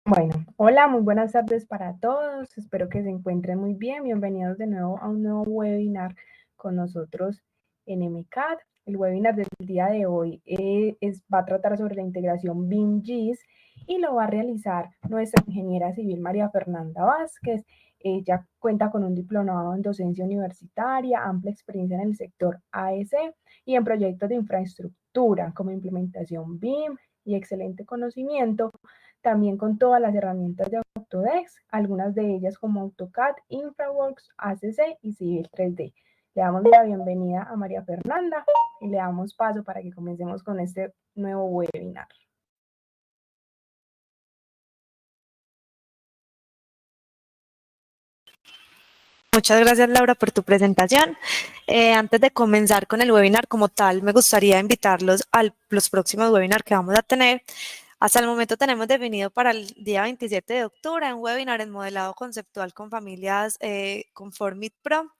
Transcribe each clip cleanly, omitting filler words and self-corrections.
Bueno, hola, muy buenas tardes para todos. Espero que se encuentren muy bien. Bienvenidos de nuevo a un nuevo webinar con nosotros en MCAT. El webinar del día de hoy va a tratar sobre la integración BIM-GIS y lo va a realizar nuestra ingeniera civil María Fernanda Vázquez. Ella cuenta con un diplomado en docencia universitaria, amplia experiencia en el sector AEC y en proyectos de infraestructura como implementación BIM y excelente conocimiento también con todas las herramientas de Autodesk, algunas de ellas como AutoCAD, InfraWorks, ACC y Civil 3D. Le damos la bienvenida a María Fernanda y le damos paso para que comencemos con este nuevo webinar. Muchas gracias, Laura, por tu presentación. Antes de comenzar con el webinar como tal, me gustaría invitarlos a los próximos webinars que vamos a tener. Hasta el momento tenemos definido para el día 27 de octubre un webinar en modelado conceptual con familias con Formit Pro,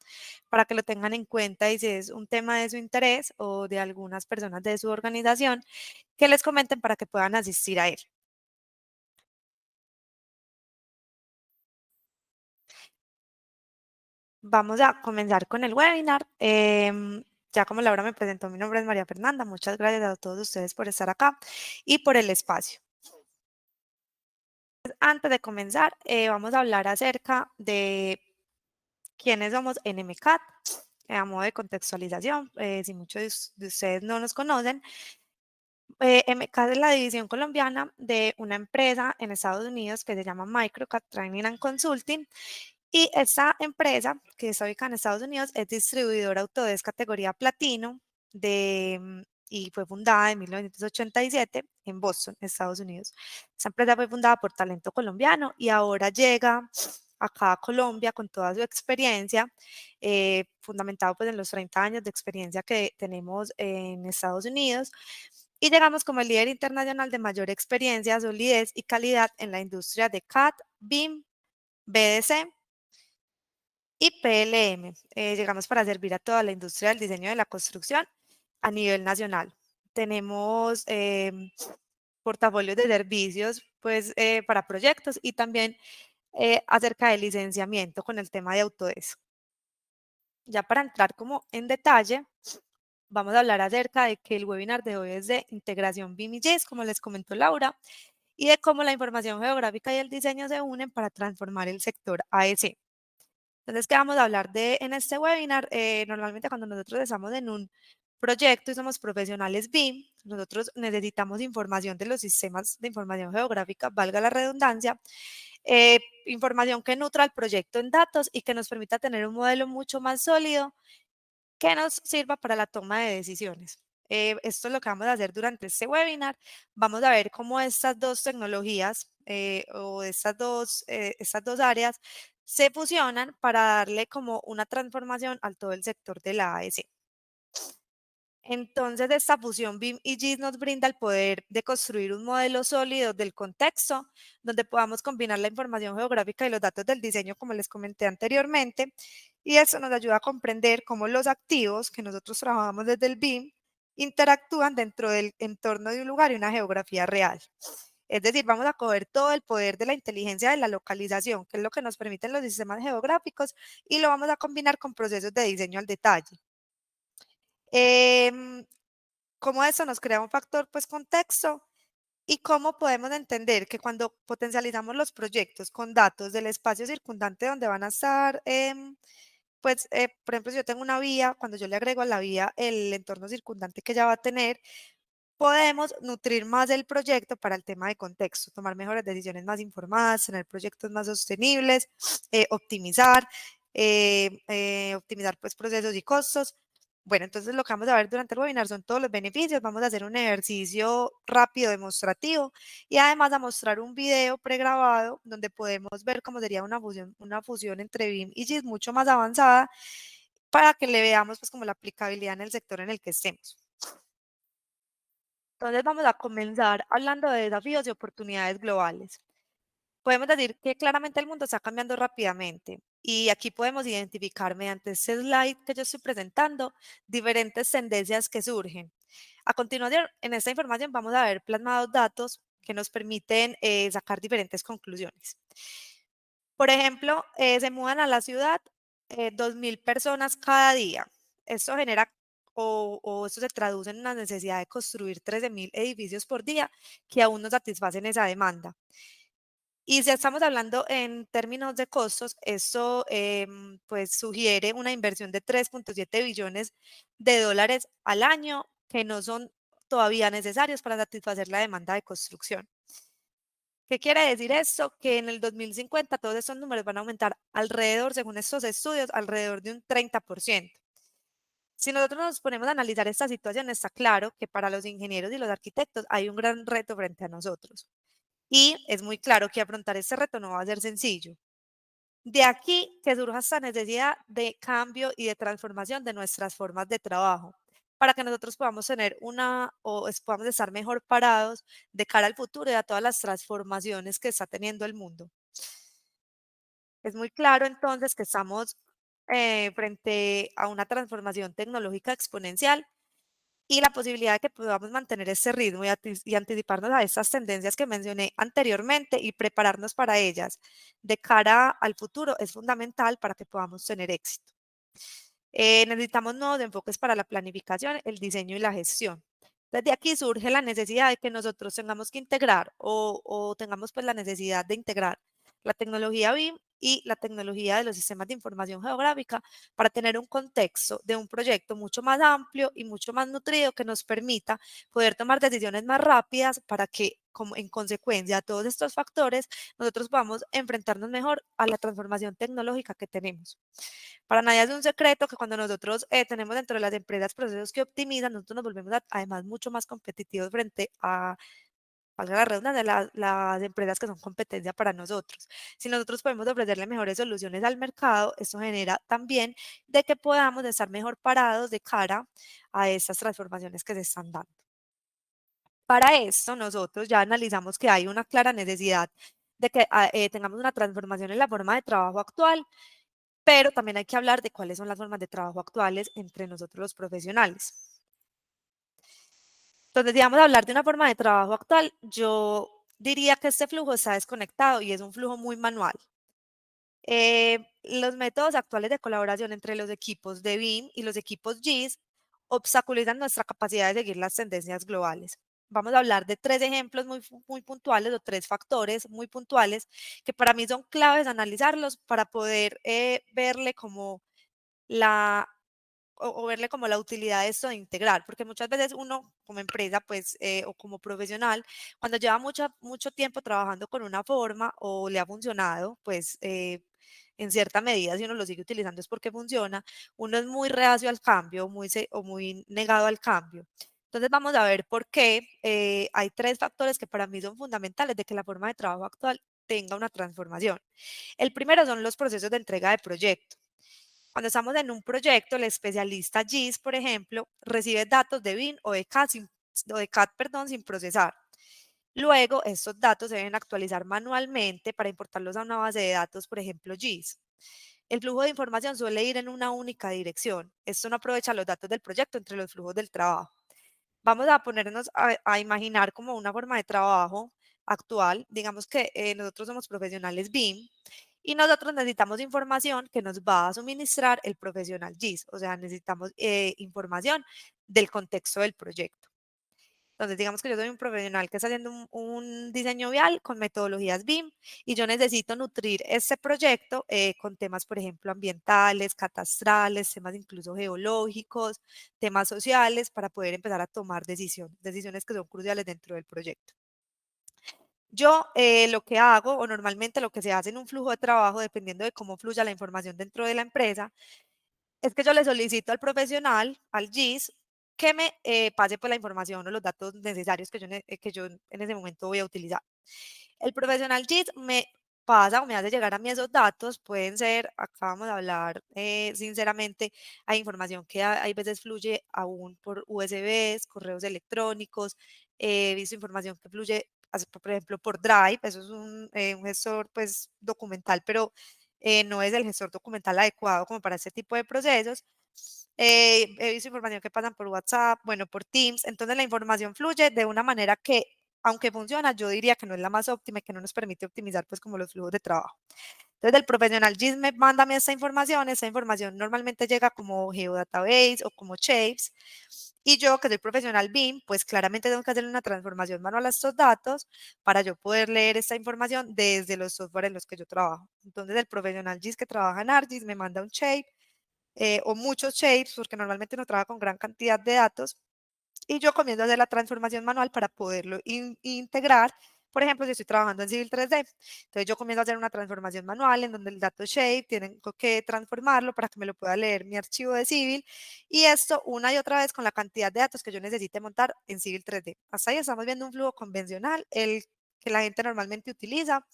para que lo tengan en cuenta y si es un tema de su interés o de algunas personas de su organización, que les comenten para que puedan asistir a él. Vamos a comenzar con el webinar. Ya como Laura me presentó, mi nombre es María Fernanda. Muchas gracias a todos ustedes por estar acá y por el espacio. Antes de comenzar, vamos a hablar acerca de quiénes somos en MCAT, a modo de contextualización. Si muchos de ustedes no nos conocen, MCAT es la división colombiana de una empresa en Estados Unidos que se llama Microcat Training and Consulting. Y esta empresa, que está ubicada en Estados Unidos, es distribuidora Autodesk categoría platino y fue fundada en 1987 en Boston, Estados Unidos. Esta empresa fue fundada por talento colombiano y ahora llega acá a Colombia con toda su experiencia, fundamentado pues en los 30 años de experiencia que tenemos en Estados Unidos. Y llegamos como el líder internacional de mayor experiencia, solidez y calidad en la industria de CAD, BIM, BDC y PLM. Llegamos para servir a toda la industria del diseño de la construcción a nivel nacional. Tenemos portafolios de servicios pues, para proyectos y también acerca del licenciamiento con el tema de Autodesk. Ya para entrar como en detalle, vamos a hablar acerca de que el webinar de hoy es de integración BIM y GIS, como les comentó Laura, y de cómo la información geográfica y el diseño se unen para transformar el sector AEC. Entonces, ¿qué vamos a hablar de en este webinar? Normalmente cuando nosotros estamos en un proyecto y somos profesionales BIM, nosotros necesitamos información de los sistemas de información geográfica, valga la redundancia, información que nutra el proyecto en datos y que nos permita tener un modelo mucho más sólido que nos sirva para la toma de decisiones. Esto es lo que vamos a hacer durante este webinar. Vamos a ver cómo estas dos tecnologías o estas dos áreas se fusionan para darle como una transformación a todo el sector de la AEC. Entonces, esta fusión BIM y GIS nos brinda el poder de construir un modelo sólido del contexto, donde podamos combinar la información geográfica y los datos del diseño, como les comenté anteriormente, y eso nos ayuda a comprender cómo los activos que nosotros trabajamos desde el BIM interactúan dentro del entorno de un lugar y una geografía real. Es decir, vamos a coger todo el poder de la inteligencia de la localización, que es lo que nos permiten los sistemas geográficos, y lo vamos a combinar con procesos de diseño al detalle. Cómo eso nos crea un factor, pues, contexto y cómo podemos entender que cuando potencializamos los proyectos con datos del espacio circundante donde van a estar, por ejemplo, si yo tengo una vía, cuando yo le agrego a la vía el entorno circundante que ella va a tener, podemos nutrir más el proyecto para el tema de contexto, tomar mejores decisiones más informadas, tener proyectos más sostenibles, optimizar, optimizar pues procesos y costos. Bueno, entonces lo que vamos a ver durante el webinar son todos los beneficios. Vamos a hacer un ejercicio rápido demostrativo y además a mostrar un video pregrabado donde podemos ver cómo sería una fusión entre BIM y GIS mucho más avanzada para que le veamos pues como la aplicabilidad en el sector en el que estemos. Entonces vamos a comenzar hablando de desafíos y oportunidades globales. Podemos decir que claramente el mundo está cambiando rápidamente y aquí podemos identificar mediante este slide que yo estoy presentando diferentes tendencias que surgen. A continuación, en esta información vamos a ver plasmados datos que nos permiten sacar diferentes conclusiones. Por ejemplo, se mudan a la ciudad 2.000 personas cada día. Esto genera o esto se traduce en una necesidad de construir 13.000 edificios por día que aún no satisfacen esa demanda. Y si estamos hablando en términos de costos, esto pues sugiere una inversión de 3.7 billones de dólares al año que no son todavía necesarios para satisfacer la demanda de construcción. ¿Qué quiere decir esto? Que en el 2050 todos estos números van a aumentar alrededor, según estos estudios, alrededor de un 30%. Si nosotros nos ponemos a analizar esta situación, está claro que para los ingenieros y los arquitectos hay un gran reto frente a nosotros. Y es muy claro que afrontar este reto no va a ser sencillo. De aquí que surja esta necesidad de cambio y de transformación de nuestras formas de trabajo, para que nosotros podamos tener podamos estar mejor parados de cara al futuro y a todas las transformaciones que está teniendo el mundo. Es muy claro entonces que estamos frente a una transformación tecnológica exponencial y la posibilidad de que podamos mantener ese ritmo y anticiparnos a estas tendencias que mencioné anteriormente y prepararnos para ellas de cara al futuro es fundamental para que podamos tener éxito. Necesitamos nuevos enfoques para la planificación, el diseño y la gestión. Desde aquí surge la necesidad de que nosotros tengamos que integrar o tengamos pues la necesidad de integrar la tecnología BIM y la tecnología de los sistemas de información geográfica para tener un contexto de un proyecto mucho más amplio y mucho más nutrido que nos permita poder tomar decisiones más rápidas para que, como en consecuencia de todos estos factores, nosotros podamos enfrentarnos mejor a la transformación tecnológica que tenemos. Para nadie es un secreto que cuando nosotros tenemos dentro de las empresas procesos que optimizan, nosotros nos volvemos además mucho más competitivos frente a, valga la redundancia, las empresas que son competencia para nosotros. Si nosotros podemos ofrecerle mejores soluciones al mercado, eso genera también de que podamos estar mejor parados de cara a estas transformaciones que se están dando. Para esto, nosotros ya analizamos que hay una clara necesidad de que tengamos una transformación en la forma de trabajo actual, pero también hay que hablar de cuáles son las formas de trabajo actuales entre nosotros los profesionales. Entonces, si vamos a hablar de una forma de trabajo actual, yo diría que este flujo está desconectado y es un flujo muy manual. Los métodos actuales de colaboración entre los equipos de BIM y los equipos GIS obstaculizan nuestra capacidad de seguir las tendencias globales. Vamos a hablar de tres ejemplos muy puntuales o tres factores muy puntuales que para mí son claves analizarlos para poder verle como la o verle como la utilidad de esto de integrar, porque muchas veces uno como empresa, pues, o como profesional, cuando lleva mucho tiempo trabajando con una forma o le ha funcionado, pues, en cierta medida, si uno lo sigue utilizando es porque funciona, uno es muy reacio al cambio o muy negado al cambio. Entonces vamos a ver por qué hay tres factores que para mí son fundamentales de que la forma de trabajo actual tenga una transformación. El primero son los procesos de entrega de proyecto. Cuando estamos en un proyecto, el especialista GIS, por ejemplo, recibe datos de BIM o de CAD, perdón, sin procesar. Luego, estos datos se deben actualizar manualmente para importarlos a una base de datos, por ejemplo, GIS. El flujo de información suele ir en una única dirección. Esto no aprovecha los datos del proyecto entre los flujos del trabajo. Vamos a ponernos a imaginar como una forma de trabajo actual. Digamos que nosotros somos profesionales BIM y nosotros necesitamos información que nos va a suministrar el profesional GIS, o sea, necesitamos información del contexto del proyecto. Entonces, digamos que yo soy un profesional que está haciendo un diseño vial con metodologías BIM y yo necesito nutrir este proyecto con temas, por ejemplo, ambientales, catastrales, temas incluso geológicos, temas sociales, para poder empezar a tomar decisiones que son cruciales dentro del proyecto. Yo lo que hago, o normalmente lo que se hace en un flujo de trabajo, dependiendo de cómo fluya la información dentro de la empresa, es que yo le solicito al profesional, al GIS, que me pase pues, la información o los datos necesarios que yo en ese momento voy a utilizar. El profesional GIS me pasa o me hace llegar a mí esos datos pueden ser, acá vamos a hablar sinceramente, hay información que hay veces fluye aún por USBs, correos electrónicos, he visto información que fluye, por ejemplo, por Drive, eso es un gestor pues documental, pero no es el gestor documental adecuado como para este tipo de procesos. He visto información que pasan por WhatsApp, bueno, por Teams, entonces la información fluye de una manera que, aunque funciona, yo diría que no es la más óptima y que no nos permite optimizar pues como los flujos de trabajo. Entonces el profesional GIS me manda a mí esta información normalmente llega como Geodatabase o como Shapes, y yo que soy profesional BIM, pues claramente tengo que hacer una transformación manual a estos datos para yo poder leer esta información desde los software en los que yo trabajo. Entonces el profesional GIS que trabaja en ArcGIS me manda un shape o muchos shapes, porque normalmente no trabaja con gran cantidad de datos, y yo comienzo a hacer la transformación manual para poderlo integrar. Por ejemplo, si estoy trabajando en Civil 3D, entonces yo comienzo a hacer una transformación manual en donde el dato shape tienen que transformarlo para que me lo pueda leer mi archivo de Civil, y esto una y otra vez con la cantidad de datos que yo necesite montar en Civil 3D. Hasta ahí estamos viendo un flujo convencional, el que la gente normalmente utiliza.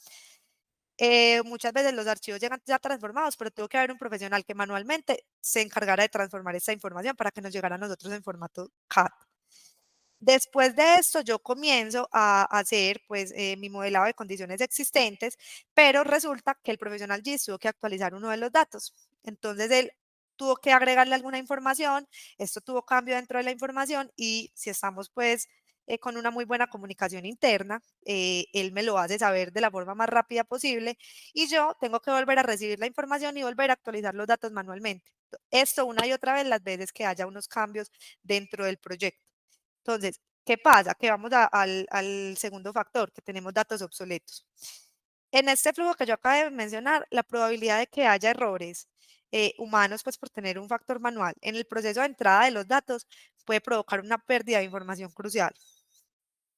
Muchas veces los archivos llegan ya transformados, pero tuvo que haber un profesional que manualmente se encargara de transformar esta información para que nos llegara a nosotros en formato CAD. Después de esto, yo comienzo a hacer pues mi modelado de condiciones existentes, pero resulta que el profesional GIS tuvo que actualizar uno de los datos. Entonces, él tuvo que agregarle alguna información, esto tuvo cambio dentro de la información, y si estamos pues con una muy buena comunicación interna, él me lo hace saber de la forma más rápida posible, y yo tengo que volver a recibir la información y volver a actualizar los datos manualmente. Esto una y otra vez las veces que haya unos cambios dentro del proyecto. Entonces, ¿qué pasa? Que vamos al segundo factor, que tenemos datos obsoletos. En este flujo que yo acabo de mencionar, la probabilidad de que haya errores humanos, pues por tener un factor manual en el proceso de entrada de los datos, puede provocar una pérdida de información crucial.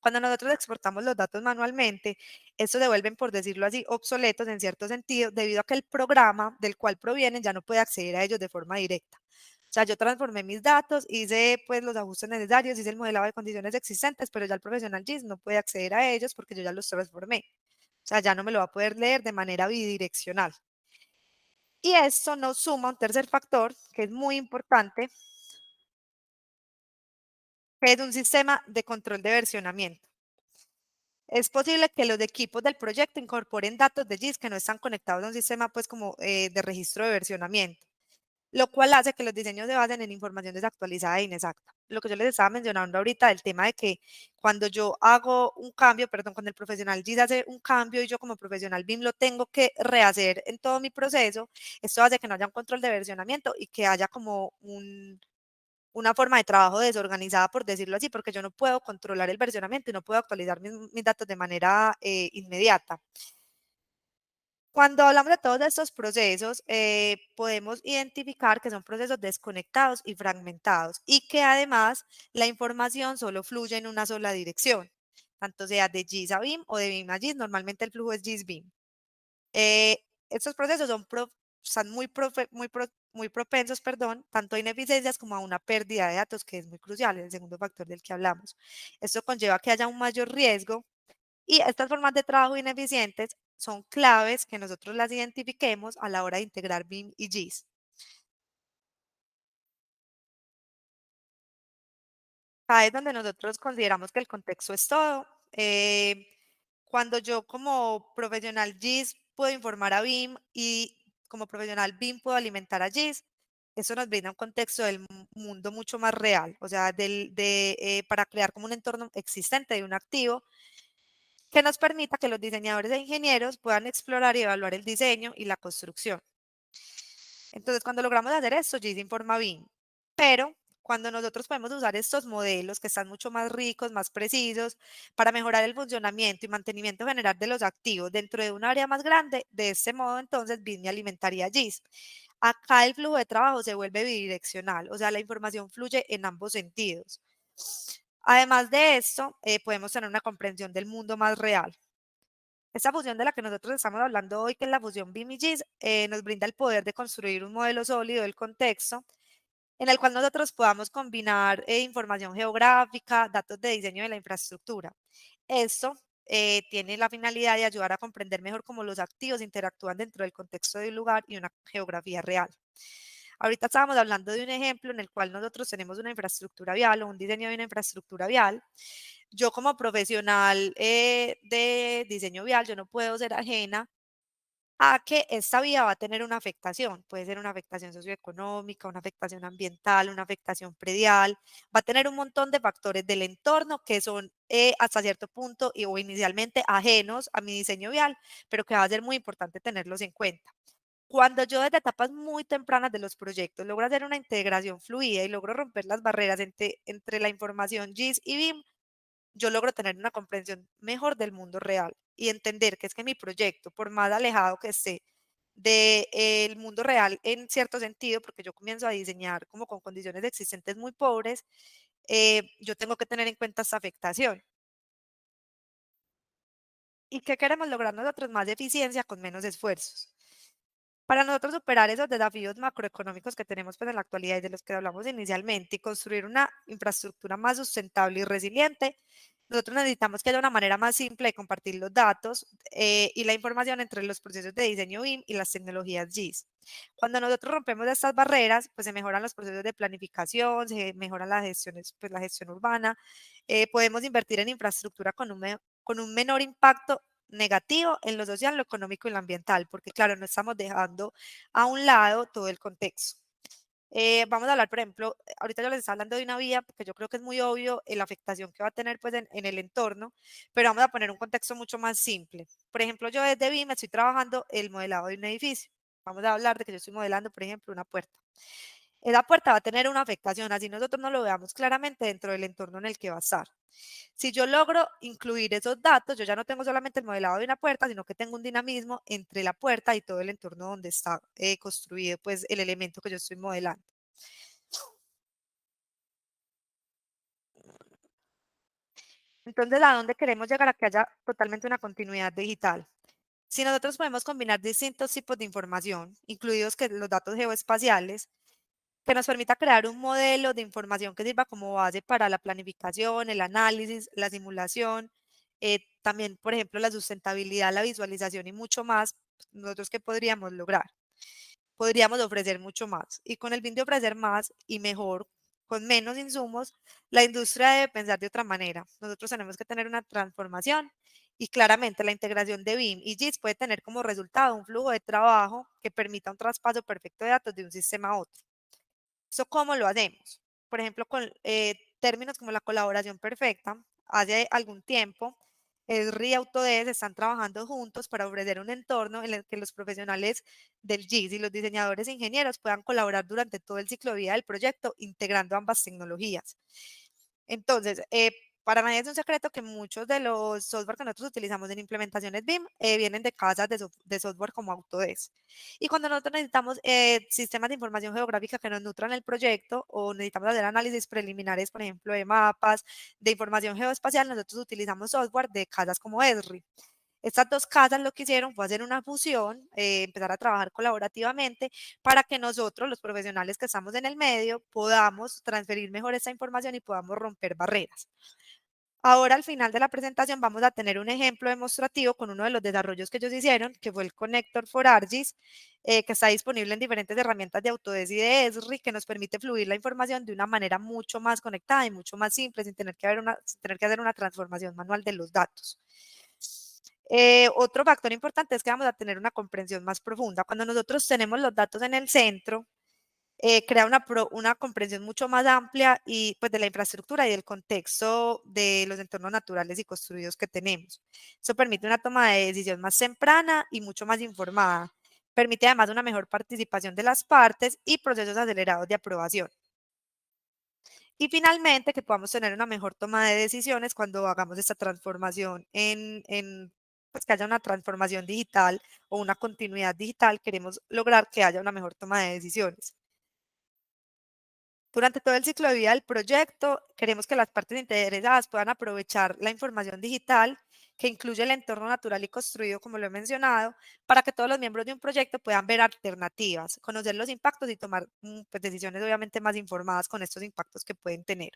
Cuando nosotros exportamos los datos manualmente, estos se vuelven, por decirlo así, obsoletos en cierto sentido, debido a que el programa del cual provienen ya no puede acceder a ellos de forma directa. O sea, yo transformé mis datos, hice pues los ajustes necesarios, hice el modelado de condiciones existentes, pero ya el profesional GIS no puede acceder a ellos porque yo ya los transformé. O sea, ya no me lo va a poder leer de manera bidireccional. Y esto nos suma un tercer factor que es muy importante, que es un sistema de control de versionamiento. Es posible que los equipos del proyecto incorporen datos de GIS que no están conectados a un sistema pues como de registro de versionamiento, lo cual hace que los diseños se basen en información desactualizada e inexacta. Lo que yo les estaba mencionando ahorita, el tema de que cuando yo hago un cambio, perdón, cuando el profesional GIS hace un cambio y yo como profesional BIM lo tengo que rehacer en todo mi proceso, esto hace que no haya un control de versionamiento y que haya como una forma de trabajo desorganizada, por decirlo así, porque yo no puedo controlar el versionamiento y no puedo actualizar mis datos de manera inmediata. Cuando hablamos de todos estos procesos, podemos identificar que son procesos desconectados y fragmentados, y que además la información solo fluye en una sola dirección, tanto sea de GIS a BIM o de BIM a GIS. Normalmente el flujo es GIS-BIM. Estos procesos están muy propensos, perdón, tanto a ineficiencias como a una pérdida de datos, que es muy crucial, el segundo factor del que hablamos. Esto conlleva que haya un mayor riesgo, y estas formas de trabajo ineficientes son claves que nosotros las identifiquemos a la hora de integrar BIM y GIS. Acá es donde nosotros consideramos que el contexto es todo. Cuando yo como profesional GIS puedo informar a BIM y como profesional BIM puedo alimentar a GIS, eso nos brinda un contexto del mundo mucho más real, o sea, para crear como un entorno existente de un activo que nos permita que los diseñadores e ingenieros puedan explorar y evaluar el diseño y la construcción. Entonces, cuando logramos hacer esto, GIS informa BIM, pero cuando nosotros podemos usar estos modelos que están mucho más ricos, más precisos, para mejorar el funcionamiento y mantenimiento general de los activos dentro de un área más grande, de este modo entonces BIM me alimentaría GIS. Acá el flujo de trabajo se vuelve bidireccional, o sea, la información fluye en ambos sentidos. Además de esto, podemos tener una comprensión del mundo más real. Esta fusión de la que nosotros estamos hablando hoy, que es la fusión BIM y GIS, nos brinda el poder de construir un modelo sólido del contexto en el cual nosotros podamos combinar información geográfica, datos de diseño de la infraestructura. Esto tiene la finalidad de ayudar a comprender mejor cómo los activos interactúan dentro del contexto de un lugar y una geografía real. Ahorita estábamos hablando de un ejemplo en el cual nosotros tenemos una infraestructura vial o un diseño de una infraestructura vial. Yo como profesional de diseño vial, yo no puedo ser ajena a que esta vía va a tener una afectación. Puede ser una afectación socioeconómica, una afectación ambiental, una afectación predial. Va a tener un montón de factores del entorno que son hasta cierto punto o inicialmente ajenos a mi diseño vial, pero que va a ser muy importante tenerlos en cuenta. Cuando yo desde etapas muy tempranas de los proyectos logro hacer una integración fluida y logro romper las barreras entre la información GIS y BIM, yo logro tener una comprensión mejor del mundo real y entender que es que mi proyecto, por más alejado que esté del mundo real en cierto sentido, porque yo comienzo a diseñar como con condiciones existentes muy pobres, yo tengo que tener en cuenta esta afectación. ¿Y qué queremos lograr nosotros? Más eficiencia con menos esfuerzos. Para nosotros superar esos desafíos macroeconómicos que tenemos pues, en la actualidad y de los que hablamos inicialmente y construir una infraestructura más sustentable y resiliente, nosotros necesitamos que haya una manera más simple de compartir los datos y la información entre los procesos de diseño BIM y las tecnologías GIS. Cuando nosotros rompemos estas barreras, pues se mejoran los procesos de planificación, se mejora la gestión, pues, la gestión urbana, podemos invertir en infraestructura con un menor impacto negativo en lo social, lo económico y lo ambiental, porque claro, no estamos dejando a un lado todo el contexto. Vamos a hablar, por ejemplo, ahorita yo les estaba hablando de una vía, porque yo creo que es muy obvio la afectación que va a tener pues, en el entorno, pero vamos a poner un contexto mucho más simple. Por ejemplo, yo desde BIM estoy trabajando el modelado de un edificio. Vamos a hablar de que yo estoy modelando, por ejemplo, una puerta. Esa puerta va a tener una afectación, así nosotros no lo veamos claramente dentro del entorno en el que va a estar. Si yo logro incluir esos datos, yo ya no tengo solamente el modelado de una puerta, sino que tengo un dinamismo entre la puerta y todo el entorno donde está construido pues, el elemento que yo estoy modelando. Entonces, ¿a dónde queremos llegar? A que haya totalmente una continuidad digital. Si nosotros podemos combinar distintos tipos de información, incluidos que los datos geoespaciales, que nos permita crear un modelo de información que sirva como base para la planificación, el análisis, la simulación, también, por ejemplo, la sustentabilidad, la visualización y mucho más, nosotros qué podríamos lograr. Podríamos ofrecer mucho más. Y con el fin de ofrecer más y mejor, con menos insumos, la industria debe pensar de otra manera. Nosotros tenemos que tener una transformación y claramente la integración de BIM y JIT puede tener como resultado un flujo de trabajo que permita un traspaso perfecto de datos de un sistema a otro. ¿Eso cómo lo hacemos? Por ejemplo, con términos como la colaboración perfecta. Hace algún tiempo, ESRI y Autodesk están trabajando juntos para ofrecer un entorno en el que los profesionales del GIS y los diseñadores e ingenieros puedan colaborar durante todo el ciclo de vida del proyecto, integrando ambas tecnologías. Entonces, para nadie es un secreto que muchos de los software que nosotros utilizamos en implementaciones BIM vienen de casas de software como Autodesk. Y cuando nosotros necesitamos sistemas de información geográfica que nos nutran el proyecto o necesitamos hacer análisis preliminares, por ejemplo, de mapas, de información geoespacial, nosotros utilizamos software de casas como Esri. Estas dos casas lo que hicieron fue hacer una fusión, empezar a trabajar colaborativamente para que nosotros, los profesionales que estamos en el medio, podamos transferir mejor esta información y podamos romper barreras. Ahora, al final de la presentación, vamos a tener un ejemplo demostrativo con uno de los desarrollos que ellos hicieron, que fue el Connector for ArcGIS, que está disponible en diferentes herramientas de Autodesk y de Esri, que nos permite fluir la información de una manera mucho más conectada y mucho más simple, sin tener que hacer una transformación manual de los datos. Otro factor importante es que vamos a tener una comprensión más profunda. Cuando nosotros tenemos los datos en el centro, crea una comprensión mucho más amplia y pues de la infraestructura y del contexto de los entornos naturales y construidos que tenemos. Eso permite una toma de decisión más temprana y mucho más informada. Permite además una mejor participación de las partes y procesos acelerados de aprobación. Y finalmente, que podamos tener una mejor toma de decisiones cuando hagamos esta transformación pues que haya una transformación digital o una continuidad digital, queremos lograr que haya una mejor toma de decisiones. Durante todo el ciclo de vida del proyecto, queremos que las partes interesadas puedan aprovechar la información digital que incluye el entorno natural y construido, como lo he mencionado, para que todos los miembros de un proyecto puedan ver alternativas, conocer los impactos y tomar pues, decisiones obviamente más informadas con estos impactos que pueden tener.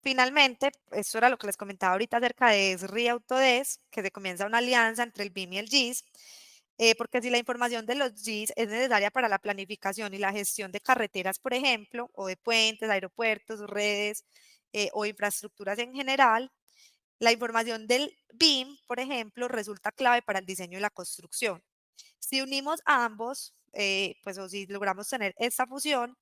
Finalmente, eso era lo que les comentaba ahorita acerca de ESRI y Autodesk, que se comienza una alianza entre el BIM y el GIS, porque si la información de los GIS es necesaria para la planificación y la gestión de carreteras, por ejemplo, o de puentes, aeropuertos, redes o infraestructuras en general, la información del BIM, por ejemplo, resulta clave para el diseño y la construcción. Si unimos ambos, pues o si logramos tener esta fusión,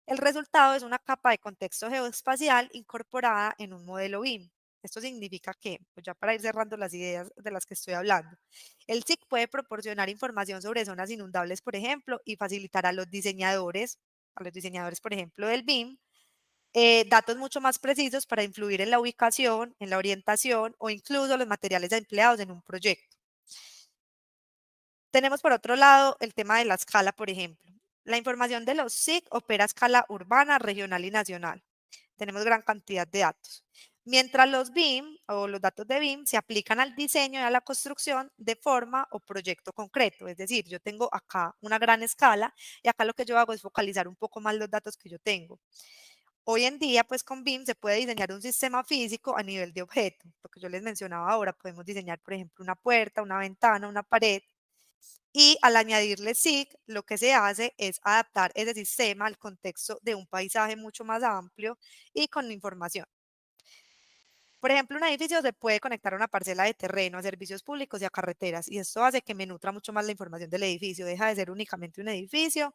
el resultado es una capa de contexto geoespacial incorporada en un modelo BIM. Esto significa que, pues ya para ir cerrando las ideas de las que estoy hablando, el SIC puede proporcionar información sobre zonas inundables, por ejemplo, y facilitar a los diseñadores, por ejemplo, del BIM, datos mucho más precisos para influir en la ubicación, en la orientación o incluso los materiales empleados en un proyecto. Tenemos por otro lado el tema de la escala, por ejemplo. La información de los SIC opera a escala urbana, regional y nacional. Tenemos gran cantidad de datos. Mientras los BIM o los datos de BIM se aplican al diseño y a la construcción de forma o proyecto concreto. Es decir, yo tengo acá una gran escala y acá lo que yo hago es focalizar un poco más los datos que yo tengo. Hoy en día, pues con BIM se puede diseñar un sistema físico a nivel de objeto. Lo que yo les mencionaba ahora, podemos diseñar, por ejemplo, una puerta, una ventana, una pared, y al añadirle SIG, lo que se hace es adaptar ese sistema al contexto de un paisaje mucho más amplio y con información. Por ejemplo, un edificio se puede conectar a una parcela de terreno, a servicios públicos y a carreteras, y esto hace que me nutra mucho más la información del edificio, deja de ser únicamente un edificio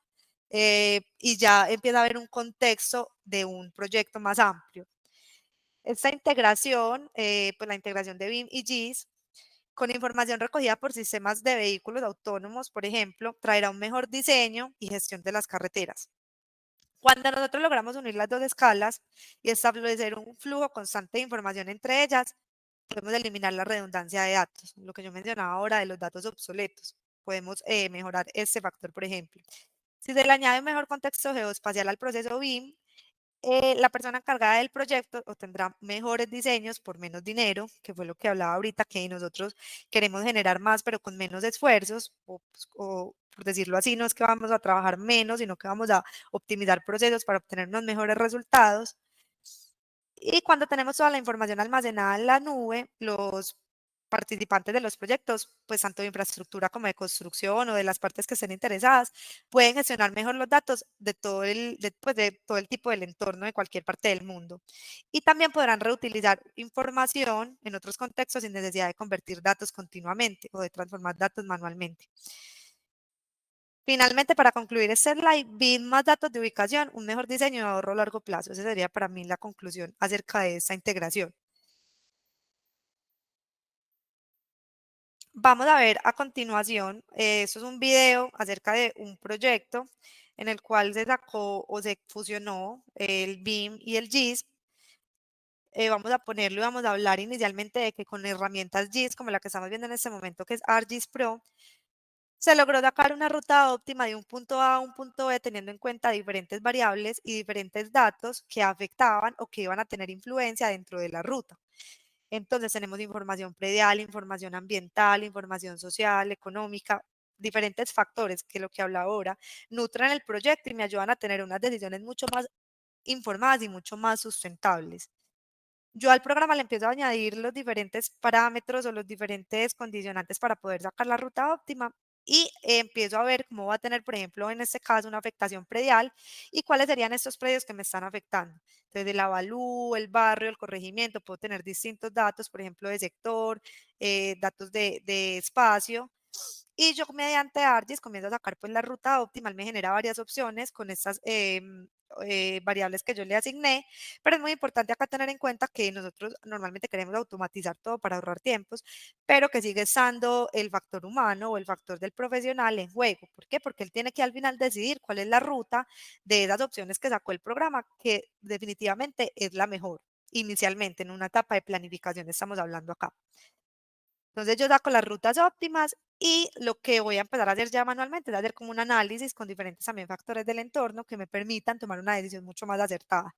y ya empieza a haber un contexto de un proyecto más amplio. Esta integración, pues la integración de BIM y GIS, con información recogida por sistemas de vehículos autónomos, por ejemplo, traerá un mejor diseño y gestión de las carreteras. Cuando nosotros logramos unir las dos escalas y establecer un flujo constante de información entre ellas, podemos eliminar la redundancia de datos, lo que yo mencionaba ahora de los datos obsoletos. Podemos mejorar este factor, por ejemplo. Si se le añade un mejor contexto geoespacial al proceso BIM, la persona encargada del proyecto obtendrá mejores diseños por menos dinero, que fue lo que hablaba ahorita, que nosotros queremos generar más, pero con menos esfuerzos, o por decirlo así, no es que vamos a trabajar menos, sino que vamos a optimizar procesos para obtener unos mejores resultados. Y cuando tenemos toda la información almacenada en la nube, los participantes de los proyectos, pues tanto de infraestructura como de construcción o de las partes que estén interesadas, pueden gestionar mejor los datos de pues de todo el tipo del entorno de cualquier parte del mundo. Y también podrán reutilizar información en otros contextos sin necesidad de convertir datos continuamente o de transformar datos manualmente. Finalmente, para concluir este slide, BIM más datos de ubicación, un mejor diseño y ahorro a largo plazo. Esa sería para mí la conclusión acerca de esta integración. Vamos a ver a continuación, esto es un video acerca de un proyecto en el cual se sacó o se fusionó el BIM y el GIS. Vamos a ponerlo y vamos a hablar inicialmente de que con herramientas GIS, como la que estamos viendo en este momento, que es ArcGIS Pro, se logró sacar una ruta óptima de un punto A a un punto B teniendo en cuenta diferentes variables y diferentes datos que afectaban o que iban a tener influencia dentro de la ruta. Entonces tenemos información predial, información ambiental, información social, económica, diferentes factores que lo que habla ahora nutren el proyecto y me ayudan a tener unas decisiones mucho más informadas y mucho más sustentables. Yo al programa le empiezo a añadir los diferentes parámetros o los diferentes condicionantes para poder sacar la ruta óptima y empiezo a ver cómo va a tener, por ejemplo, en este caso, una afectación predial y cuáles serían estos predios que me están afectando. Entonces, el avalúo, el barrio, el corregimiento, puedo tener distintos datos, por ejemplo, de sector, datos de espacio. Y yo mediante ArcGIS comienzo a sacar pues la ruta óptima, él me genera varias opciones con estas variables que yo le asigné, pero es muy importante acá tener en cuenta que nosotros normalmente queremos automatizar todo para ahorrar tiempos, pero que sigue estando el factor humano o el factor del profesional en juego. ¿Por qué? Porque él tiene que al final decidir cuál es la ruta de esas opciones que sacó el programa, que definitivamente es la mejor. Inicialmente, en una etapa de planificación estamos hablando acá. Entonces yo saco las rutas óptimas y lo que voy a empezar a hacer ya manualmente es hacer como un análisis con diferentes también factores del entorno que me permitan tomar una decisión mucho más acertada.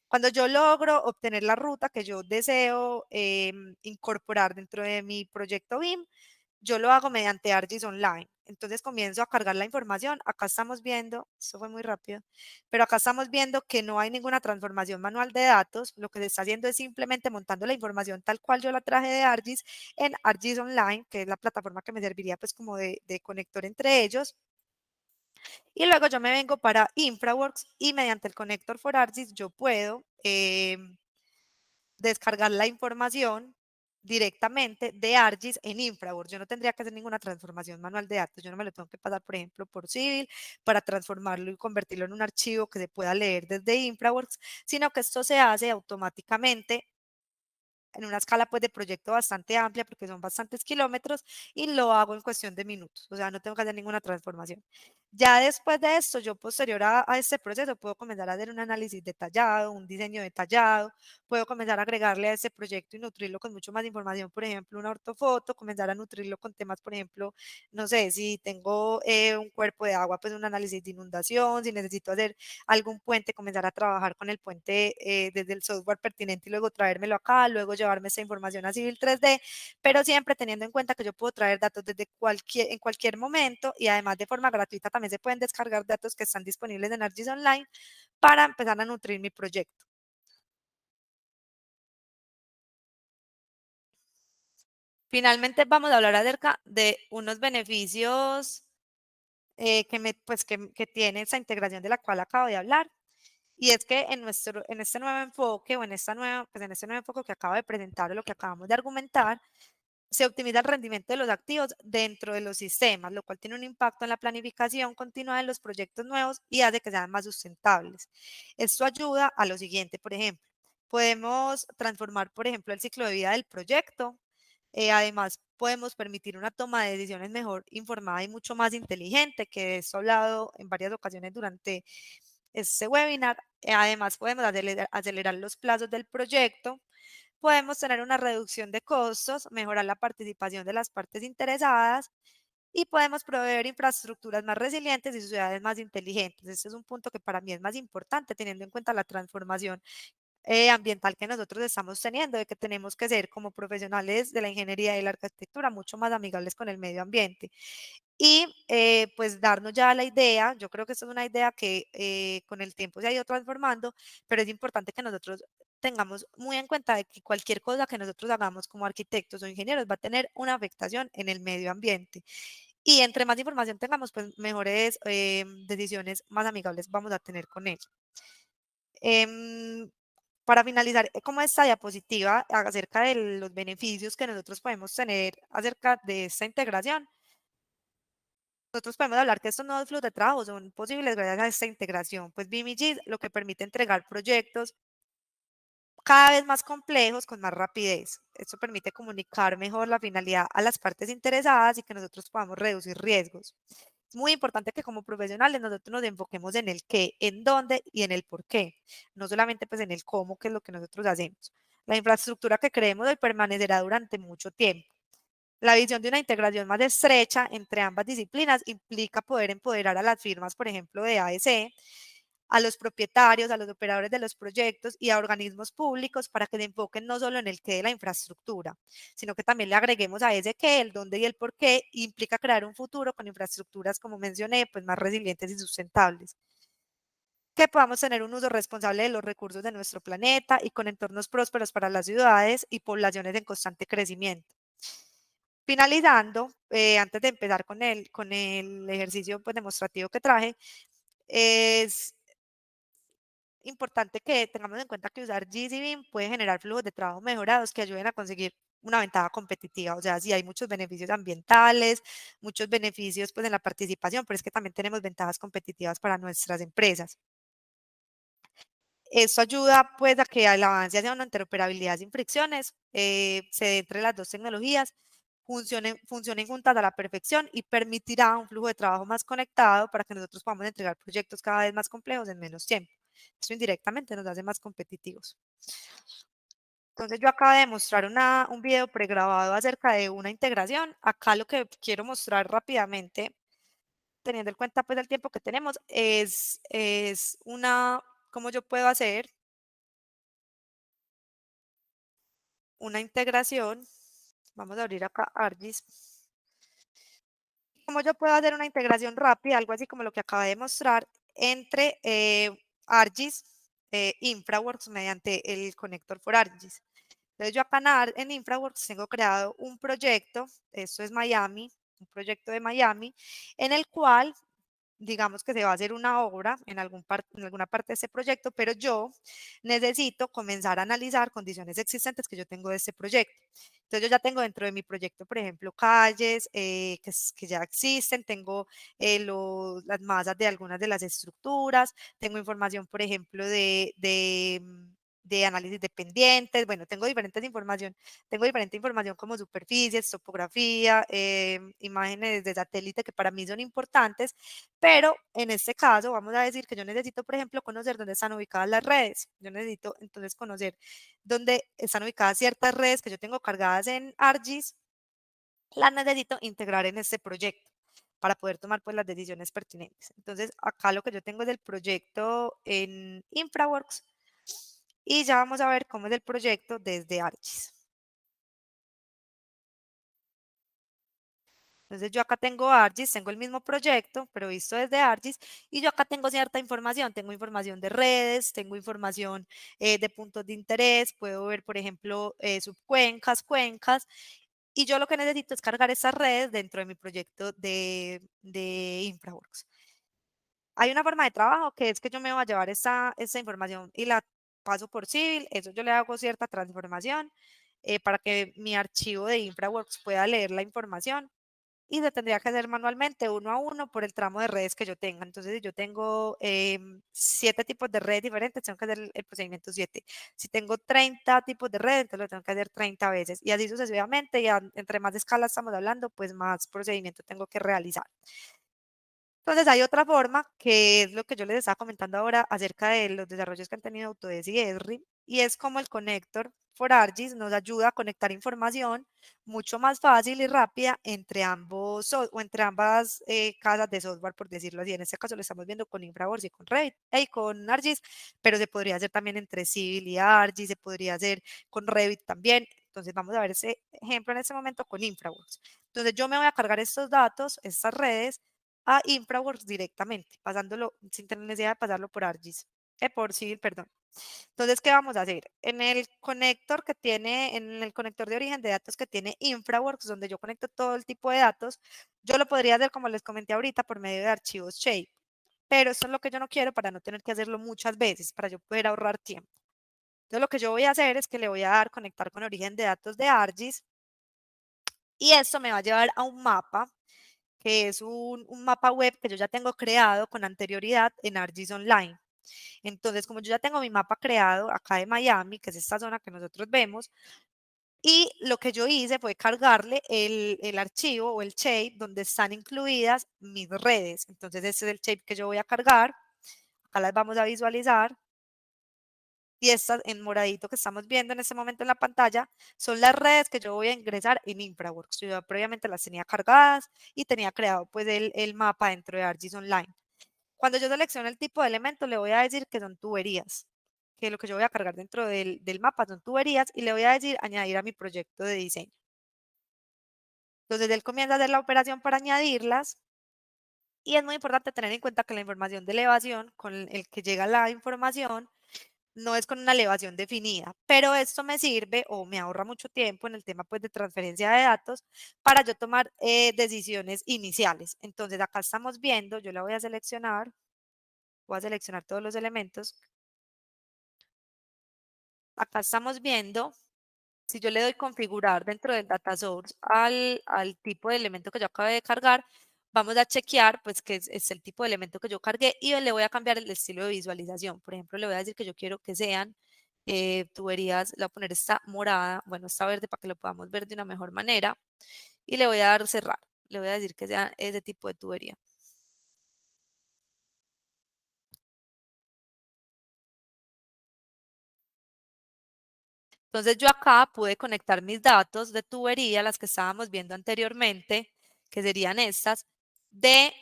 Cuando yo logro obtener la ruta que yo deseo incorporar dentro de mi proyecto BIM, yo lo hago mediante ArcGIS Online. Entonces comienzo a cargar la información. Acá estamos viendo, esto fue muy rápido, pero acá estamos viendo que no hay ninguna transformación manual de datos. Lo que se está haciendo es simplemente montando la información tal cual yo la traje de ArcGIS en ArcGIS Online, que es la plataforma que me serviría pues como de conector entre ellos. Y luego yo me vengo para InfraWorks y mediante el conector for ArcGIS yo puedo descargar la información directamente de ArcGIS en InfraWorks. Yo no tendría que hacer ninguna transformación manual de datos. Yo no me lo tengo que pasar, por ejemplo, por Civil para transformarlo y convertirlo en un archivo que se pueda leer desde InfraWorks, sino que esto se hace automáticamente en una escala pues de proyecto bastante amplia porque son bastantes kilómetros y lo hago en cuestión de minutos, o sea, no tengo que hacer ninguna transformación. Ya después de esto, yo posterior a este proceso puedo comenzar a hacer un análisis detallado, un diseño detallado, puedo comenzar a agregarle a ese proyecto y nutrirlo con mucho más información, por ejemplo, una ortofoto, comenzar a nutrirlo con temas, por ejemplo, no sé, si tengo un cuerpo de agua, pues un análisis de inundación, si necesito hacer algún puente, comenzar a trabajar con el puente desde el software pertinente y luego traérmelo acá, luego llevarme esa información a Civil 3D, pero siempre teniendo en cuenta que yo puedo traer datos desde en cualquier momento y además de forma gratuita también se pueden descargar datos que están disponibles en ArcGIS Online para empezar a nutrir mi proyecto. Finalmente vamos a hablar acerca de unos beneficios que tiene esa integración de la cual acabo de hablar. Y es que en este nuevo enfoque o en este nuevo enfoque que acabo de presentar o lo que acabamos de argumentar, se optimiza el rendimiento de los activos dentro de los sistemas, lo cual tiene un impacto en la planificación continua de los proyectos nuevos y hace que sean más sustentables. Esto ayuda a lo siguiente, por ejemplo, podemos transformar, por ejemplo, el ciclo de vida del proyecto. Además, podemos permitir una toma de decisiones mejor informada y mucho más inteligente, que esto he hablado en varias ocasiones durante este webinar. Además, podemos acelerar los plazos del proyecto, podemos tener una reducción de costos, mejorar la participación de las partes interesadas y podemos proveer infraestructuras más resilientes y ciudades más inteligentes. Este es un punto que para mí es más importante, teniendo en cuenta la transformación ambiental que nosotros estamos teniendo, de que tenemos que ser como profesionales de la ingeniería y la arquitectura mucho más amigables con el medio ambiente. Y pues darnos ya la idea, yo creo que esta es una idea que con el tiempo se ha ido transformando, pero es importante que nosotros tengamos muy en cuenta de que cualquier cosa que nosotros hagamos como arquitectos o ingenieros va a tener una afectación en el medio ambiente. Y entre más información tengamos, pues mejores decisiones más amigables vamos a tener con él. Em, para finalizar, como esta diapositiva acerca de los beneficios que nosotros podemos tener acerca de esta integración, nosotros podemos hablar que estos nuevos flujos de trabajo son posibles gracias a esta integración, pues BIM lo que permite entregar proyectos cada vez más complejos con más rapidez. Esto permite comunicar mejor la finalidad a las partes interesadas y que nosotros podamos reducir riesgos. Es muy importante que como profesionales nosotros nos enfoquemos en el qué, en dónde y en el por qué, no solamente pues en el cómo, que es lo que nosotros hacemos. La infraestructura que creemos hoy permanecerá durante mucho tiempo. La visión de una integración más estrecha entre ambas disciplinas implica poder empoderar a las firmas, por ejemplo, de AEC, a los propietarios, a los operadores de los proyectos y a organismos públicos para que se enfoquen no solo en el qué de la infraestructura, sino que también le agreguemos a ese qué, el dónde y el por qué, implica crear un futuro con infraestructuras, como mencioné, pues más resilientes y sustentables. Que podamos tener un uso responsable de los recursos de nuestro planeta y con entornos prósperos para las ciudades y poblaciones en constante crecimiento. Finalizando, antes de empezar con el ejercicio pues, demostrativo que traje, es importante que tengamos en cuenta que usar GIS y BIM puede generar flujos de trabajo mejorados que ayuden a conseguir una ventaja competitiva. O sea, sí hay muchos beneficios ambientales, muchos beneficios pues, en la participación, pero es que también tenemos ventajas competitivas para nuestras empresas. Esto ayuda pues a que el avance hacia una interoperabilidad sin fricciones se dé entre las dos tecnologías, funcionen juntas a la perfección y permitirá un flujo de trabajo más conectado para que nosotros podamos entregar proyectos cada vez más complejos en menos tiempo. Esto indirectamente nos hace más competitivos. Entonces yo acabo de mostrar un video pregrabado acerca de una integración. Acá lo que quiero mostrar rápidamente, teniendo en cuenta pues el tiempo que tenemos, es cómo yo puedo hacer una integración. Vamos a abrir acá ArcGIS. cómo yo puedo hacer una integración rápida, algo así como lo que acabé de mostrar, entre ArcGIS InfraWorks mediante el conector for ArcGIS. Entonces yo acá en InfraWorks tengo creado un proyecto, esto es Miami, un proyecto de Miami, en el cual digamos que se va a hacer una obra en alguna parte de ese proyecto, pero yo necesito comenzar a analizar condiciones existentes que yo tengo de este proyecto. Entonces yo ya tengo dentro de mi proyecto, por ejemplo, calles que ya existen, tengo las masas de algunas de las estructuras, tengo información, por ejemplo, de análisis de pendientes, bueno, tengo diferente información como superficies, topografía, imágenes de satélite que para mí son importantes, pero en este caso vamos a decir que yo necesito, por ejemplo, conocer dónde están ubicadas las redes. Yo necesito entonces conocer dónde están ubicadas ciertas redes que yo tengo cargadas en ArcGIS, las necesito integrar en este proyecto para poder tomar pues las decisiones pertinentes. Entonces acá lo que yo tengo es el proyecto en InfraWorks y ya vamos a ver cómo es el proyecto desde ArcGIS. Entonces yo acá tengo ArcGIS, tengo el mismo proyecto, pero visto desde ArcGIS, y yo acá tengo cierta información, tengo información de redes, tengo información de puntos de interés, puedo ver, por ejemplo, subcuencas, cuencas, y yo lo que necesito es cargar esas redes dentro de mi proyecto de InfraWorks. Hay una forma de trabajo que es que yo me voy a llevar esa información y la paso por Civil, eso yo le hago cierta transformación para que mi archivo de InfraWorks pueda leer la información y se tendría que hacer manualmente uno a uno por el tramo de redes que yo tenga. Entonces, si yo tengo 7 tipos de redes diferentes, tengo que hacer el procedimiento 7. Si tengo 30 tipos de redes, entonces lo tengo que hacer 30 veces y así sucesivamente. Y entre más escala estamos hablando, pues más procedimiento tengo que realizar. Entonces hay otra forma, que es lo que yo les estaba comentando ahora acerca de los desarrollos que han tenido Autodesk y Esri, y es como el connector for ArcGIS nos ayuda a conectar información mucho más fácil y rápida entre o entre ambas casas de software, por decirlo así. En este caso lo estamos viendo con InfraWorks y con Revit, y con ArcGIS, pero se podría hacer también entre Civil y ArcGIS, se podría hacer con Revit también. Entonces vamos a ver ese ejemplo en este momento con InfraWorks. Entonces yo me voy a cargar estos datos, estas redes, a InfraWorks directamente, pasándolo sin tener necesidad de pasarlo por ArcGIS, por Civil, perdón. Entonces, ¿qué vamos a hacer? En el conector de origen de datos que tiene InfraWorks, donde yo conecto todo el tipo de datos, yo lo podría hacer, como les comenté ahorita, por medio de archivos Shape. Pero eso es lo que yo no quiero para no tener que hacerlo muchas veces, para yo poder ahorrar tiempo. Entonces, lo que yo voy a hacer es que le voy a dar conectar con origen de datos de ArcGIS y esto me va a llevar a un mapa que es un mapa web que yo ya tengo creado con anterioridad en ArcGIS Online. Entonces, como yo ya tengo mi mapa creado acá de Miami, que es esta zona que nosotros vemos, y lo que yo hice fue cargarle el archivo o el shape donde están incluidas mis redes. Entonces, este es el shape que yo voy a cargar. Acá las vamos a visualizar. Y estas en moradito que estamos viendo en este momento en la pantalla son las redes que yo voy a ingresar en InfraWorks. Yo previamente las tenía cargadas y tenía creado pues el mapa dentro de ArcGIS Online. Cuando yo selecciono el tipo de elemento, le voy a decir que son tuberías, que lo que yo voy a cargar dentro del mapa son tuberías y le voy a decir añadir a mi proyecto de diseño. Entonces él comienza a hacer la operación para añadirlas y es muy importante tener en cuenta que la información de elevación con el que llega la información no es con una elevación definida, pero esto me sirve o me ahorra mucho tiempo en el tema pues de transferencia de datos para yo tomar decisiones iniciales. Entonces acá estamos viendo, yo la voy a seleccionar todos los elementos. Acá estamos viendo, si yo le doy configurar dentro del data source al tipo de elemento que yo acabé de cargar, vamos a chequear pues que es el tipo de elemento que yo cargué y le voy a cambiar el estilo de visualización. Por ejemplo, le voy a decir que yo quiero que sean tuberías, le voy a poner esta morada, bueno, esta verde para que lo podamos ver de una mejor manera y le voy a dar cerrar. Le voy a decir que sea ese tipo de tubería. Entonces yo acá pude conectar mis datos de tubería, las que estábamos viendo anteriormente, que serían estas, de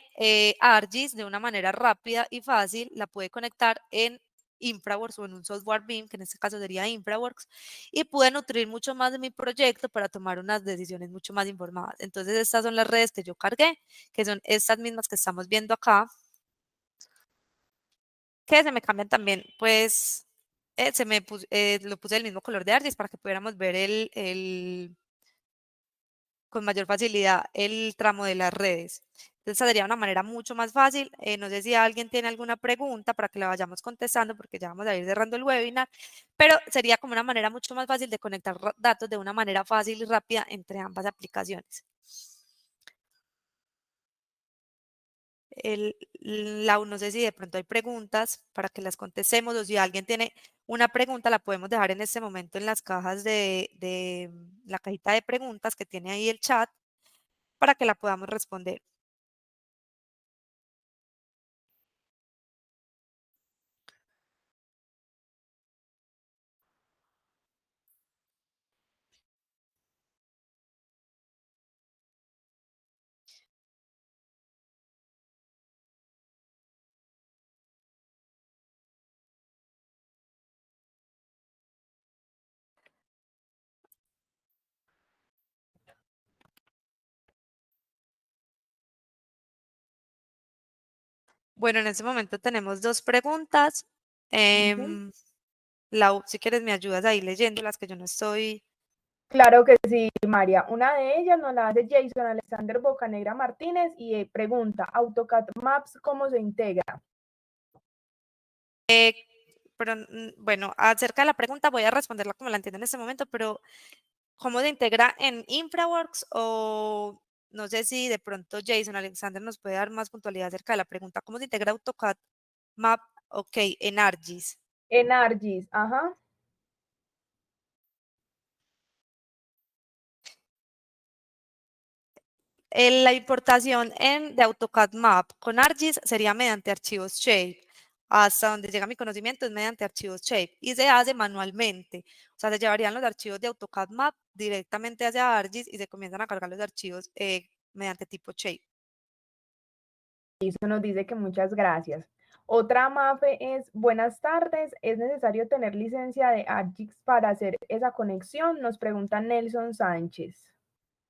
ArcGIS de una manera rápida y fácil. La pude conectar en InfraWorks o en un software BIM, que en este caso sería InfraWorks, y pude nutrir mucho más de mi proyecto para tomar unas decisiones mucho más informadas. Entonces, estas son las redes que yo cargué, que son estas mismas que estamos viendo acá, que se me cambian también, pues, lo puse del mismo color de ArcGIS para que pudiéramos ver con mayor facilidad el tramo de las redes. Entonces, esa sería una manera mucho más fácil. No sé si alguien tiene alguna pregunta para que la vayamos contestando, porque ya vamos a ir cerrando el webinar, pero sería como una manera mucho más fácil de conectar datos de una manera fácil y rápida entre ambas aplicaciones. No sé si de pronto hay preguntas para que las contestemos o si alguien tiene una pregunta la podemos dejar en este momento en las cajas de la cajita de preguntas que tiene ahí el chat para que la podamos responder. Bueno, en este momento tenemos dos preguntas. Lau, si quieres me ayudas ahí leyendo las que yo no estoy. Claro que sí, María. Una de ellas nos la hace Jason Alexander Bocanegra Martínez y pregunta, AutoCAD Maps, ¿cómo se integra? Pero bueno, acerca de la pregunta voy a responderla como la entiendo en este momento, pero ¿cómo se integra en InfraWorks? O no sé si de pronto Jason Alexander nos puede dar más puntualidad acerca de la pregunta. ¿Cómo se integra AutoCAD Map? Ok, en ArcGIS. En ArcGIS, ajá. La importación de AutoCAD Map con ArcGIS sería mediante archivos Shape. Hasta donde llega mi conocimiento es mediante archivos Shape y se hace manualmente. O sea, se llevarían los archivos de AutoCAD Map directamente hacia ArcGIS y se comienzan a cargar los archivos mediante tipo Shape. Eso nos dice que muchas gracias. Otra MAFE es, buenas tardes, ¿es necesario tener licencia de ArcGIS para hacer esa conexión? Nos pregunta Nelson Sánchez.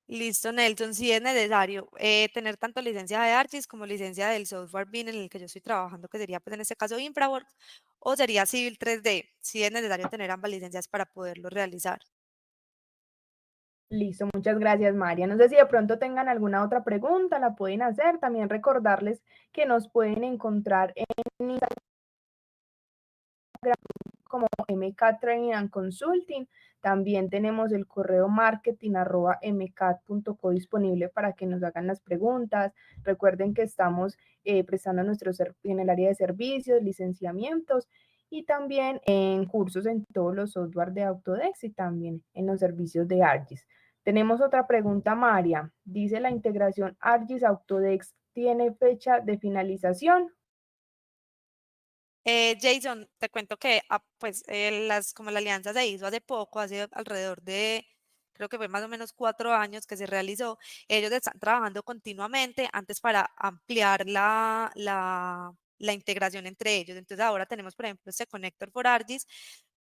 Listo, Nelson, sí es necesario tener tanto licencia de ArcGIS como licencia del software BIM en el que yo estoy trabajando, que sería pues en este caso InfraWorks, o sería Civil 3D. Sí es necesario tener ambas licencias para poderlo realizar. Listo, muchas gracias, María. No sé si de pronto tengan alguna otra pregunta, la pueden hacer. También recordarles que nos pueden encontrar en Instagram como MCAT Training and Consulting. También tenemos el correo marketing@mcat.co disponible para que nos hagan las preguntas. Recuerden que estamos prestando nuestros en el área de servicios, licenciamientos y también en cursos en todos los software de Autodesk y también en los servicios de ArcGIS. Tenemos otra pregunta, María. Dice, ¿la integración ArcGIS Autodesk tiene fecha de finalización? Jason, te cuento que pues como la alianza se hizo hace poco, hace alrededor de, creo que fue más o menos 4 años que se realizó. Ellos están trabajando continuamente antes para ampliar la integración entre ellos. Entonces ahora tenemos, por ejemplo, este Connector for ArcGIS,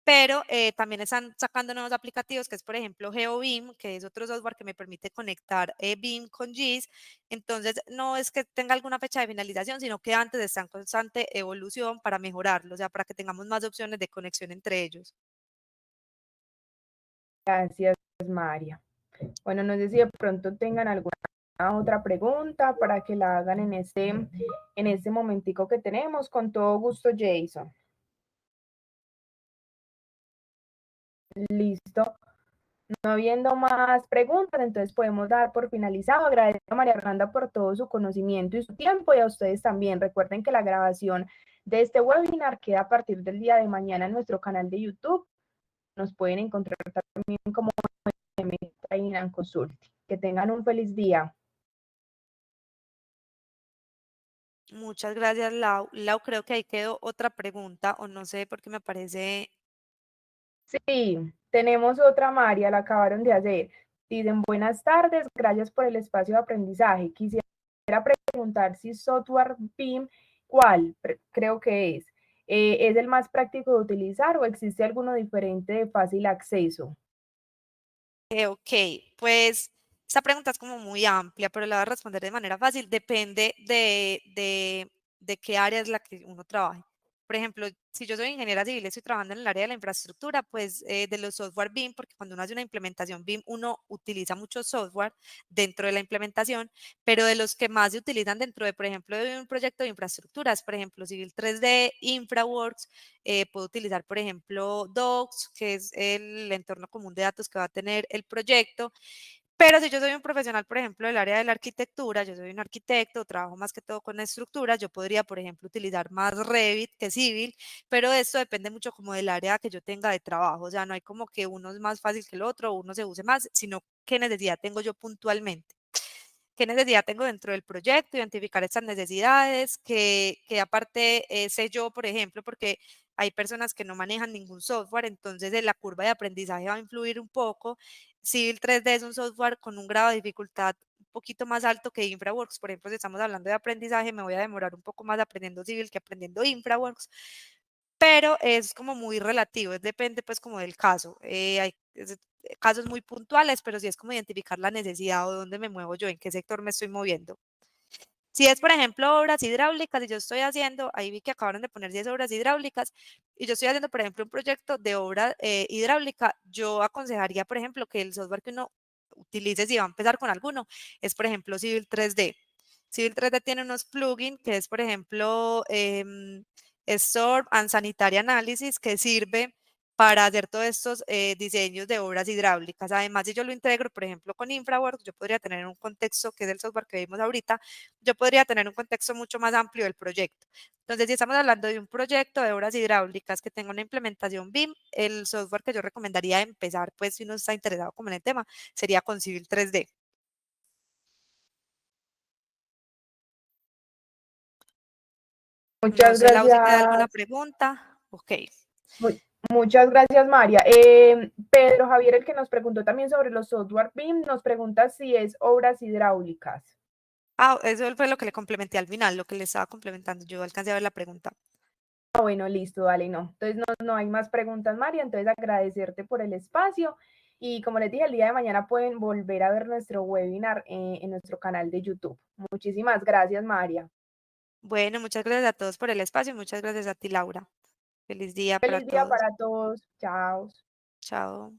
pero también están sacando nuevos aplicativos, que es, por ejemplo, GeoBIM, que es otro software que me permite conectar BIM con GIS. Entonces, no es que tenga alguna fecha de finalización, sino que antes está en constante evolución para mejorarlo, o sea, para que tengamos más opciones de conexión entre ellos. Gracias, María. Bueno, no sé si de pronto tengan alguna otra pregunta para que la hagan en este momentico que tenemos. Con todo gusto, Jason. Listo. No habiendo más preguntas, entonces podemos dar por finalizado. Agradezco a María Fernanda por todo su conocimiento y su tiempo y a ustedes también. Recuerden que la grabación de este webinar queda a partir del día de mañana en nuestro canal de YouTube. Nos pueden encontrar también como Training and Consulting. Que tengan un feliz día. Muchas gracias, Lau. Lau, creo que ahí quedó otra pregunta, o no sé por qué me parece. Sí, tenemos otra, María, la acabaron de hacer. Dicen, buenas tardes, gracias por el espacio de aprendizaje. Quisiera preguntar si software BIM, ¿cuál? Creo que es. ¿Es el más práctico de utilizar o existe alguno diferente de fácil acceso? Ok, pues esta pregunta es como muy amplia, pero la voy a responder de manera fácil. Depende de qué área es la que uno trabaje. Por ejemplo, si yo soy ingeniera civil y estoy trabajando en el área de la infraestructura, pues de los software BIM, porque cuando uno hace una implementación BIM, uno utiliza mucho software dentro de la implementación, pero de los que más se utilizan dentro de, por ejemplo, de un proyecto de infraestructuras, por ejemplo, Civil 3D, InfraWorks, puedo utilizar, por ejemplo, Docs, que es el entorno común de datos que va a tener el proyecto. Pero si yo soy un profesional, por ejemplo, del área de la arquitectura, yo soy un arquitecto, trabajo más que todo con estructuras, yo podría, por ejemplo, utilizar más Revit que Civil, pero esto depende mucho como del área que yo tenga de trabajo. O sea, no hay como que uno es más fácil que el otro, uno se use más, sino qué necesidad tengo yo puntualmente. ¿Qué necesidad tengo dentro del proyecto? Identificar estas necesidades, que aparte sé yo, por ejemplo, porque hay personas que no manejan ningún software, entonces la curva de aprendizaje va a influir un poco. Civil 3D es un software con un grado de dificultad un poquito más alto que InfraWorks. Por ejemplo, si estamos hablando de aprendizaje, me voy a demorar un poco más aprendiendo Civil que aprendiendo InfraWorks, pero es como muy relativo, depende pues como del caso. Casos muy puntuales, pero sí es como identificar la necesidad o dónde me muevo yo, en qué sector me estoy moviendo. Si es, por ejemplo, obras hidráulicas y yo estoy haciendo, ahí vi que acabaron de poner 10 obras hidráulicas y yo estoy haciendo, por ejemplo, un proyecto de obra hidráulica, yo aconsejaría, por ejemplo, que el software que uno utilice, si va a empezar con alguno, es, por ejemplo, Civil 3D. Civil 3D tiene unos plugins que es, por ejemplo, Storm and Sanitary Analysis, que sirve para hacer todos estos diseños de obras hidráulicas. Además, si yo lo integro, por ejemplo, con InfraWorks, yo podría tener un contexto, que es el software que vimos ahorita, yo podría tener un contexto mucho más amplio del proyecto. Entonces, si estamos hablando de un proyecto de obras hidráulicas que tenga una implementación BIM, el software que yo recomendaría empezar, pues si uno está interesado como en el tema, sería con Civil 3D. No Muchas sé, Lau, si te da alguna gracias. pregunta. Ok. Mu- Muchas gracias, María. Pedro Javier, el que nos preguntó también sobre los software BIM, nos pregunta si es obras hidráulicas. Ah, eso fue lo que le complementé al final, lo que le estaba complementando. Yo alcancé a ver la pregunta. Ah, bueno, listo, dale, no. Entonces no hay más preguntas, María. Entonces agradecerte por el espacio. Y como les dije, el día de mañana pueden volver a ver nuestro webinar en nuestro canal de YouTube. Muchísimas gracias, María. Bueno, muchas gracias a todos por el espacio y muchas gracias a ti, Laura. Feliz día para Feliz día todos. para todos. Chao. Chao.